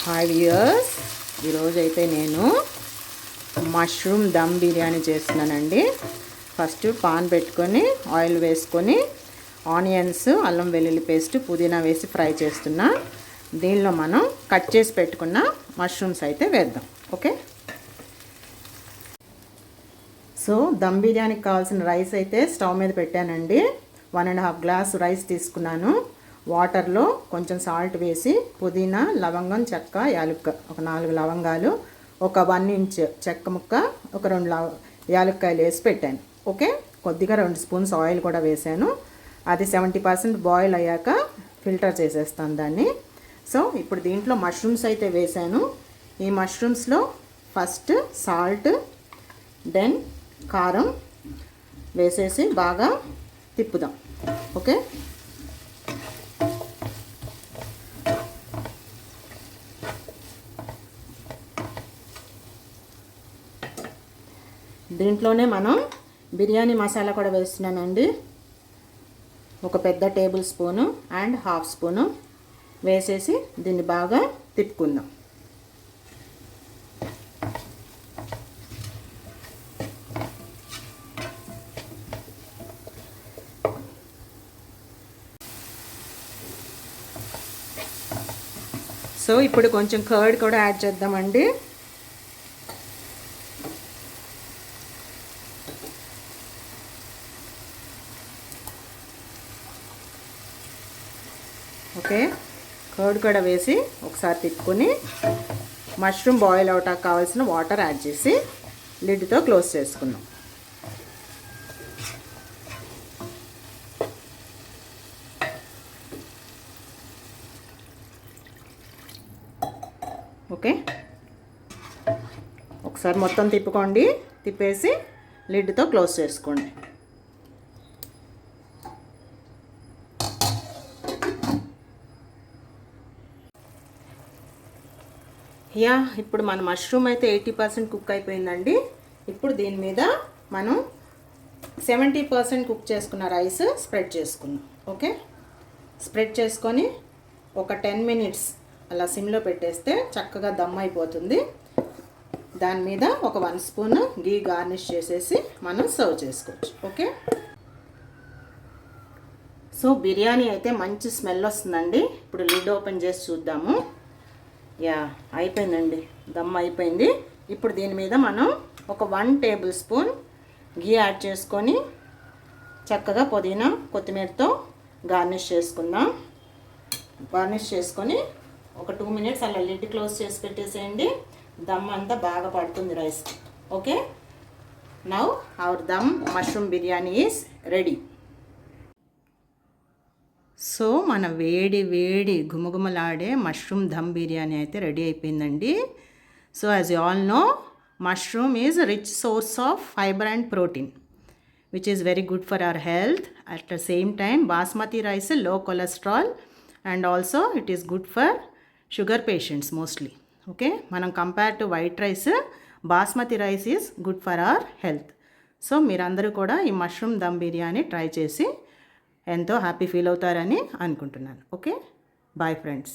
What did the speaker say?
Hi viewers, ఈరోజు అయితే నేను మష్రూమ్ దమ్ బిర్యానీ చేస్తున్నానండి. ఫస్ట్ పాన్ పెట్టుకొని ఆయిల్ వేసుకొని ఆనియన్స్, అల్లం వెల్లుల్లి పేస్ట్, పుదీనా వేసి ఫ్రై చేస్తున్నా. దీనిలో మనం కట్ చేసి పెట్టుకున్న మష్రూమ్స్ అయితే వేద్దాం. ఓకే, సో దమ్ బిర్యానీకి కావాల్సిన రైస్ అయితే స్టవ్ మీద పెట్టానండి. 1.5 గ్లాస్ రైస్ తీసుకున్నాను. వాటర్లో కొంచెం సాల్ట్ వేసి పుదీనా, లవంగం, చెక్క, యాలుక్క, ఒక 4 లవంగాలు, ఒక 1 ఇంచ్ చెక్క ముక్క, ఒక 2 యాలుక్కాయలు వేసి పెట్టాను. ఓకే, కొద్దిగా 2 స్పూన్స్ ఆయిల్ కూడా వేసాను. అది 70% బాయిల్ అయ్యాక ఫిల్టర్ చేసేస్తాను దాన్ని. సో ఇప్పుడు దీంట్లో మష్రూమ్స్ అయితే వేసాను. ఈ మష్రూమ్స్లో ఫస్ట్ సాల్ట్, దెన్ కారం వేసేసి బాగా తిప్పుదాం. ఓకే, దీంట్లోనే మనం బిర్యానీ మసాలా కూడా వేస్తున్నానండి. ఒక పెద్ద table spoon and half spoon వేసేసి దీన్ని బాగా తిప్పుకుందాం. సో ఇప్పుడు కొంచెం కర్డ్ కూడా యాడ్ చేద్దామండి. ఓకే, కర్డ్ కూడా వేసి ఒకసారి తిప్పుకొని మష్రూమ్ బాయిల్ అవటానికి కావాల్సిన వాటర్ యాడ్ చేసి లిడ్తో క్లోజ్ చేసుకున్నాం. ఓకే, ఒకసారి మొత్తం తిప్పుకోండి. తిప్పేసి లిడ్తో క్లోజ్ చేసుకోండి. ఇప్పుడు మన మష్రూమ్ అయితే 80% కుక్ అయిపోయిందండి. ఇప్పుడు దీని మీద మనం 70% కుక్ చేసుకున్న రైస్ స్ప్రెడ్ చేసుకుందాం. ఓకే, స్ప్రెడ్ చేసుకొని ఒక 10 మినిట్స్ అలా సిమ్లో పెట్టేస్తే చక్కగా దమ్ అయిపోతుంది. దాని మీద ఒక 1 స్పూన్ గీ గార్నిష్ చేసేసి మనం సర్వ్ చేసుకోవచ్చు. ఓకే, సో బిర్యానీ అయితే మంచి స్మెల్ వస్తుందండి. ఇప్పుడు లిడ్ ఓపెన్ చేసి చూద్దాము. అయిపోయిందండి, దమ్ అయిపోయింది. ఇప్పుడు దీని మీద మనం ఒక 1 టేబుల్ స్పూన్ గీ యాడ్ చేసుకొని చక్కగా పుదీనా, కొత్తిమీరతో గార్నిష్ చేసుకుందాం. గార్నిష్ చేసుకొని ఒక 2 మినిట్స్ అలా లిడ్ క్లోజ్ చేసి పెట్టేసేయండి. దమ్ అంతా బాగా పడుతుంది rice. Okay, now our dum mushroom biryani is ready. So మన వేడి వేడి గుమగుమలాడే మష్రూమ్ దమ్ బిర్యానీ అయితే రెడీ అయిపోయిందండి. So as you all know, mushroom is rich source of fibre and protein which is very good for our health. At the same time, basmati rice is low cholesterol and also it is good for sugar patients mostly. Okay, manam compare to white rice, basmati rice is good for our health. So మీరందరూ కూడా ఈ mushroom dum biryani try చేసి ఎంతో happy feel అవుతారని అనుకుంటున్నాను. Okay, bye friends.